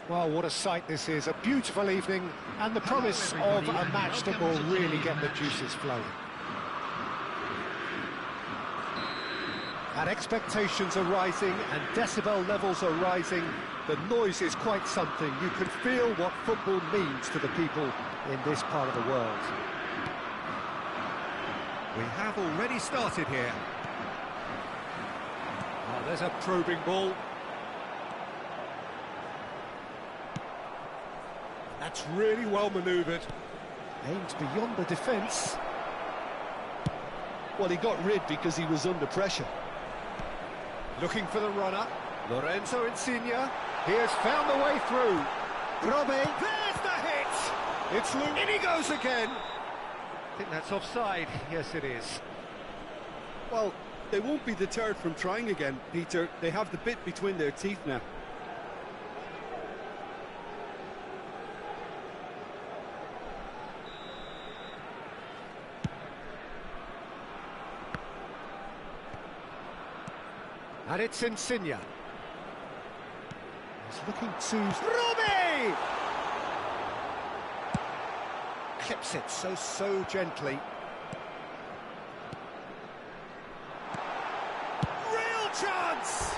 Well, what a sight this is. A beautiful evening and the promise of a match that will really get the juices flowing. And expectations are rising and decibel levels are rising. The noise is quite something. You can feel what football means to the people in this part of the world. We have already started here. Oh, there's a probing ball. That's really well manoeuvred. Aimed beyond the defence. Well, he got rid because he was under pressure. Looking for the runner. Lorenzo Insigne. He has found the way through. Robe. There's the hit! It's loose. In he goes again! I think that's offside. Yes, it is. Well, they won't be deterred from trying again, Peter. They have the bit between their teeth now. And it's Insigne. He's looking to... Robbie! Clips it so gently. Real chance!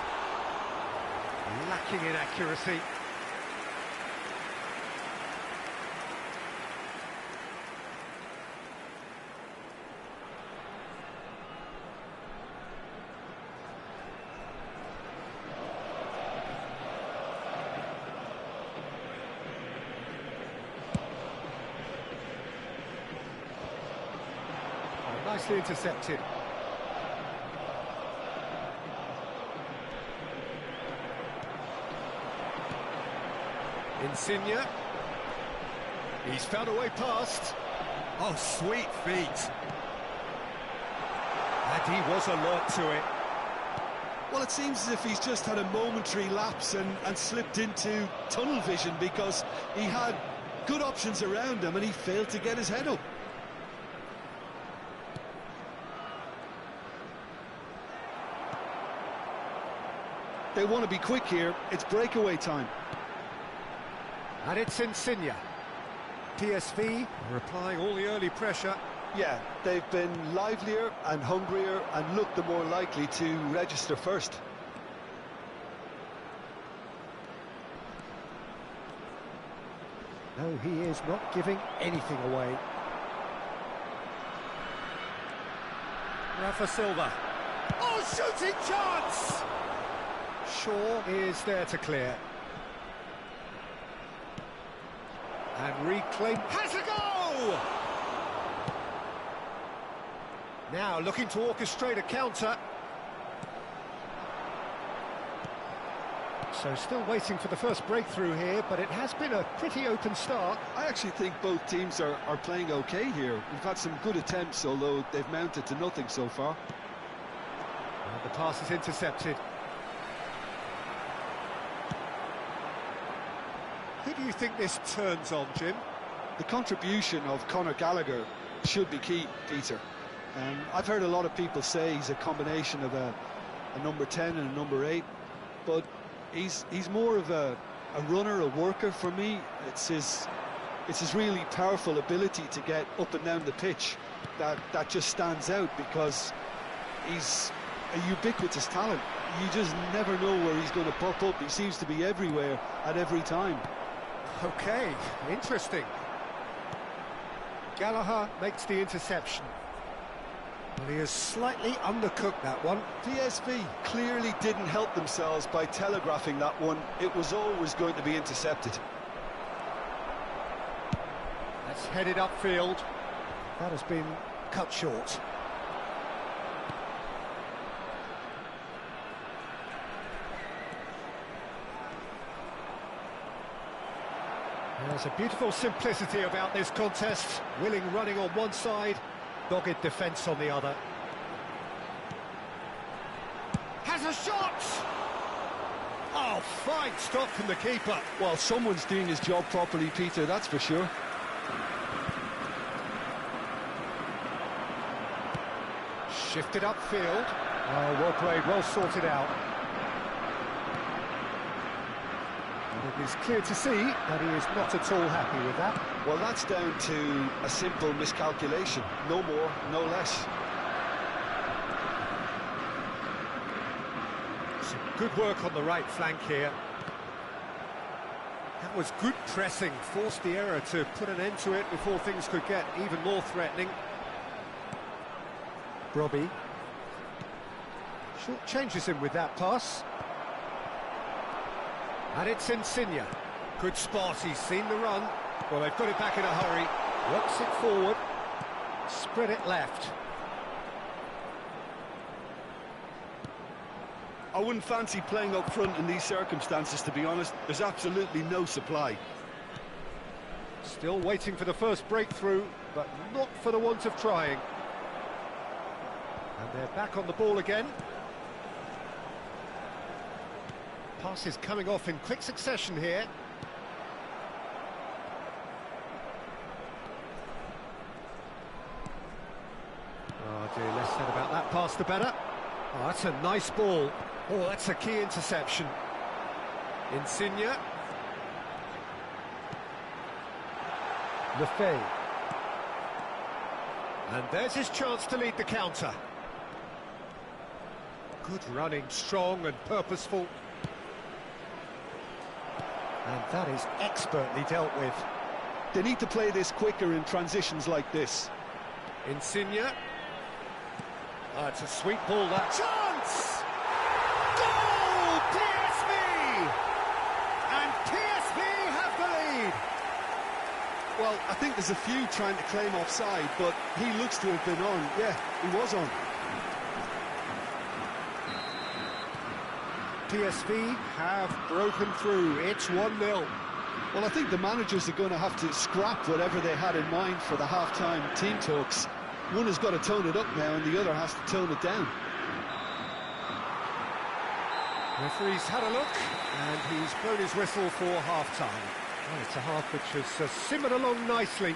Lacking in accuracy. Nicely intercepted. Insigne. He's found a way past. Oh, sweet feet. And he was alert to it. Well, it seems as if he's just had a momentary lapse and slipped into tunnel vision because he had good options around him and he failed to get his head up. They want to be quick here. It's breakaway time. And it's Insigne. PSV are applying all the early pressure. Yeah, they've been livelier and hungrier and looked the more likely to register first. No, he is not giving anything away. Rafa Silva. Oh, shooting chance! Shaw is there to clear. And reclaim. Has a go! Now looking to orchestrate a counter. So still waiting for the first breakthrough here, but it has been a pretty open start. I actually think both teams are playing okay here. We've had some good attempts, although they've mounted to nothing so far. And the pass is intercepted. Who do you think this turns on, Jim? The contribution of Conor Gallagher should be key, Peter. I've heard a lot of people say he's a combination of a number 10 and a number 8, but he's more of a runner, a worker for me. It's his really powerful ability to get up and down the pitch that just stands out because he's a ubiquitous talent. You just never know where he's going to pop up. He seems to be everywhere at every time. Okay, interesting. Gallagher makes the interception. Well, he has slightly undercooked that one. PSV clearly didn't help themselves by telegraphing that one. It was always going to be intercepted. That's headed upfield. That has been cut short. There's a beautiful simplicity about this contest. Willing running on one side, dogged defence on the other. Has a shot! Oh, fine stop from the keeper. Well, someone's doing his job properly, Peter, that's for sure. Shifted upfield. Oh, well played, well sorted out. It is clear to see that he is not at all happy with that. Well, that's down to a simple miscalculation. No more, no less. Some good work on the right flank here. That was good pressing, forced the error to put an end to it before things could get even more threatening. Robbie. Short changes him with that pass. And it's Insigne. Good spot, he's seen the run. Well, they've got it back in a hurry. Works it forward. Spread it left. I wouldn't fancy playing up front in these circumstances, to be honest. There's absolutely no supply. Still waiting for the first breakthrough, but not for the want of trying. And they're back on the ball again. Passes coming off in quick succession here. Oh dear, less said about that pass the better. Oh, that's a nice ball. Oh, that's a key interception. Insigne. Lefebvre. And there's his chance to lead the counter. Good running, strong and purposeful. And that is expertly dealt with. They need to play this quicker in transitions like this. Insigne. Oh, it's a sweet ball, that. Chance! Goal! PSV! And PSV have the lead! Well, I think there's a few trying to claim offside, but he looks to have been on. Yeah, he was on. PSV have broken through. It's 1-0. Well, I think the managers are going to have to scrap whatever they had in mind for the half-time team talks. One has got to tone it up now, and the other has to tone it down. Referee's had a look, and he's blown his whistle for half-time. Well, it's a half which has simmered along nicely,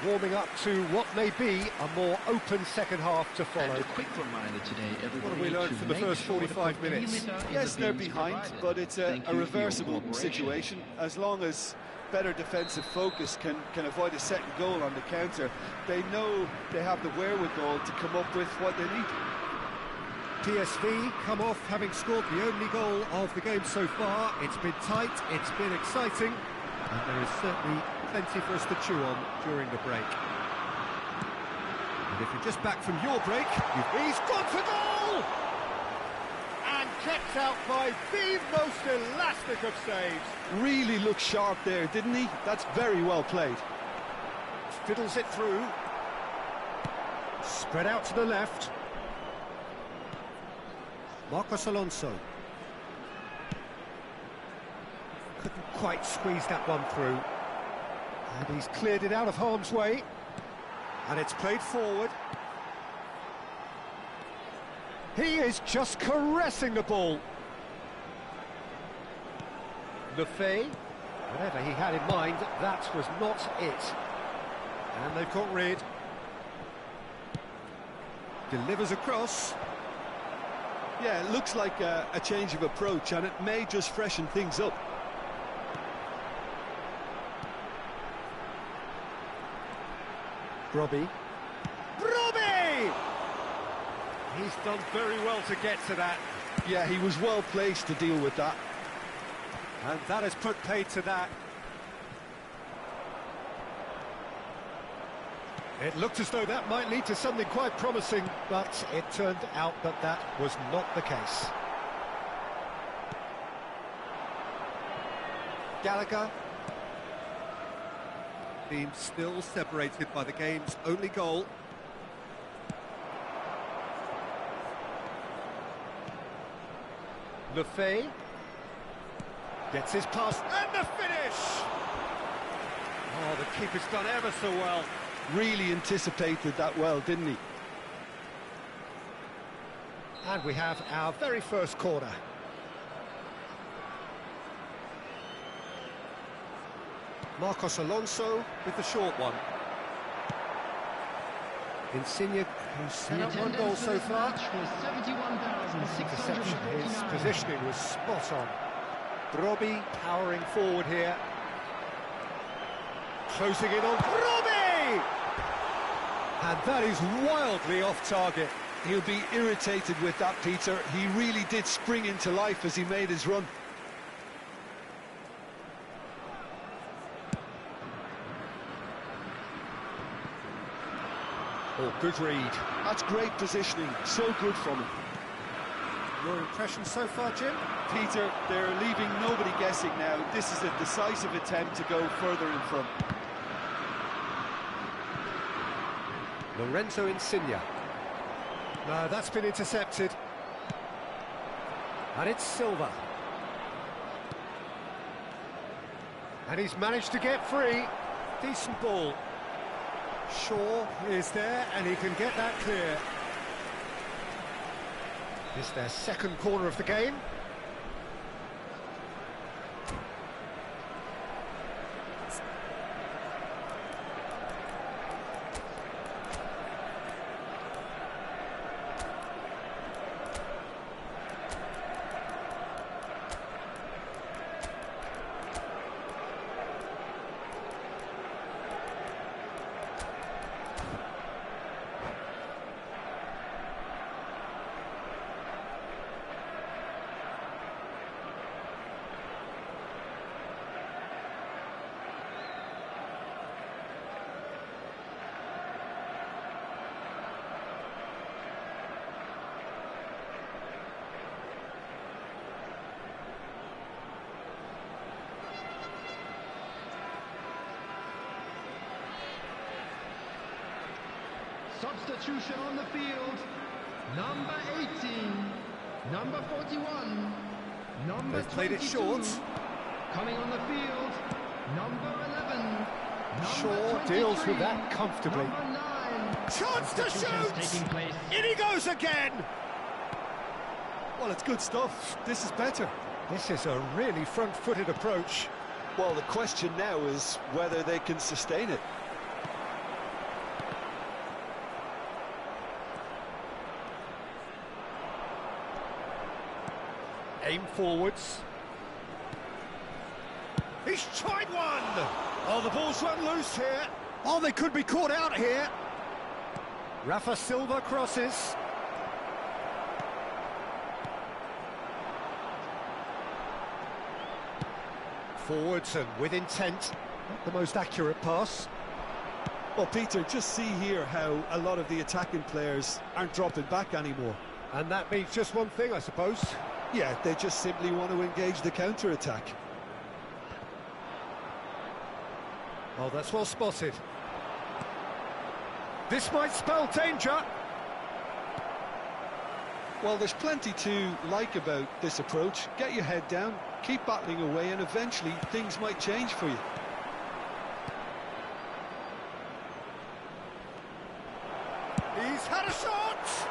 warming up to what may be a more open second half to follow. And a quick reminder today, everybody, what have we learned from the first 45 minutes? Yes, they're behind, but it's a reversible situation. As long as better defensive focus can avoid a second goal on the counter, they know they have the wherewithal to come up with what they need. PSV come off having scored the only goal of the game so far. It's been tight, it's been exciting, and there is certainly plenty for us to chew on during the break. And if you're just back from your break, he's gone for goal! And kept out by the most elastic of saves. Really looked sharp there, didn't he? That's very well played. Fiddles it through. Spread out to the left. Marcos Alonso. Couldn't quite squeeze that one through. And he's cleared it out of harm's way. And it's played forward. He is just caressing the ball. Lefebvre, whatever he had in mind, that was not it. And they've got rid. Delivers across. Yeah, it looks like a change of approach, and it may just freshen things up. Robbie. Robbie! He's done very well to get to that. Yeah, he was well placed to deal with that. And that has put paid to that. It looked as though that might lead to something quite promising, but it turned out that that was not the case. Gallagher. Team still separated by the game's only goal. Lefebvre gets his pass, and the finish! Oh, the keeper's done ever so well. Really anticipated that well, didn't he? And we have our very first corner. Marcos Alonso with the short one. Insigne, who's set up one goal so far. Interception, his positioning was spot on. Robbie powering forward here. Closing in on Robbie! And that is wildly off target. He'll be irritated with that, Peter. He really did spring into life as he made his run. Oh, good read. That's great positioning. So good from him. Your impression so far, Jim? Peter, they're leaving nobody guessing now. This is a decisive attempt to go further in front. Lorenzo Insigne. No, that's been intercepted. And it's Silva. And he's managed to get free. Decent ball. Shaw is there, and he can get that clear. It's their second corner of the game. Substitution on the field. Number 18, number 41, number They've played it 22. short. Coming on the field, number 11. Shaw deals with that comfortably. Number 9. Chance to Substitutions shoot! taking place. In he goes again! Well, it's good stuff. This is better. This is a really front-footed approach. Well, the question now is whether they can sustain it. Aim forwards. He's tried one! Oh, the ball's run loose here. Oh, they could be caught out here. Rafa Silva crosses. Forwards and with intent. Not the most accurate pass. Well, Peter, just see here how a lot of the attacking players aren't dropping back anymore. And that means just one thing, I suppose. Yeah, they just simply want to engage the counter-attack. Oh, that's well spotted. This might spell danger. Well, there's plenty to like about this approach. Get your head down, keep battling away, and eventually things might change for you. He's had a shot!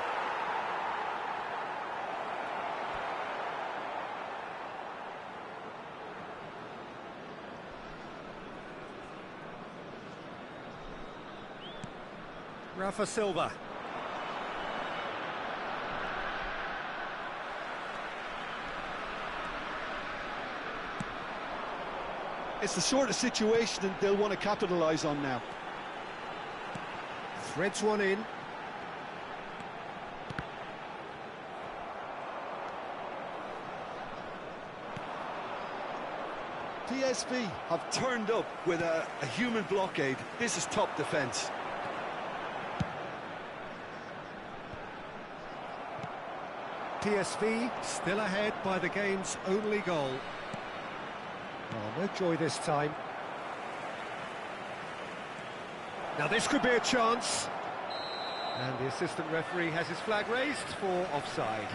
Rafa Silva. It's the sort of situation they'll want to capitalise on now. Threads one in. PSV have turned up with a human blockade. This is top defence. PSV still ahead by the game's only goal. Oh, no joy this time. Now this could be a chance. And the assistant referee has his flag raised for offside.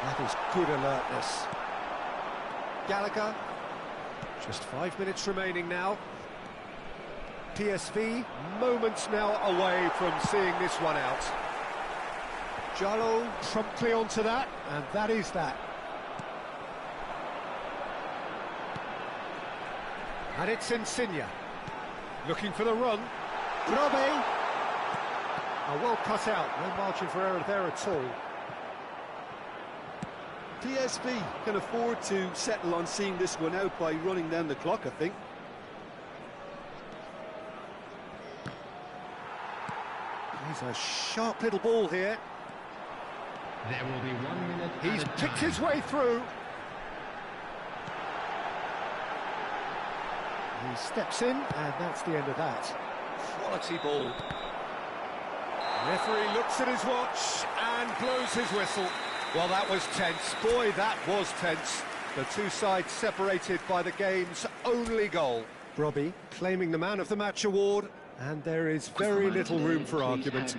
That is good alertness. Gallagher. Just 5 minutes remaining now. PSV moments now away from seeing this one out. Jallo promptly onto that, and that is that. And it's Insigne. Looking for the run. Robbie! Well cut out, no margin for error there at all. PSV can afford to settle on seeing this one out by running down the clock, I think. He's a sharp little ball here. There will be 1 minute. He's picked his way through. He steps in, and that's the end of that. Quality ball. Referee looks at his watch and blows his whistle. Well, that was tense. Boy, that was tense. The two sides separated by the game's only goal. Robbie claiming the Man of the Match award, and there is very little room for argument.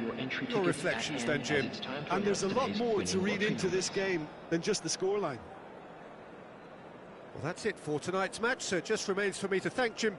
Your reflections then, Jim? And there's a lot more to read into this game than just the scoreline. Well, that's it for tonight's match, so it just remains for me to thank Jim.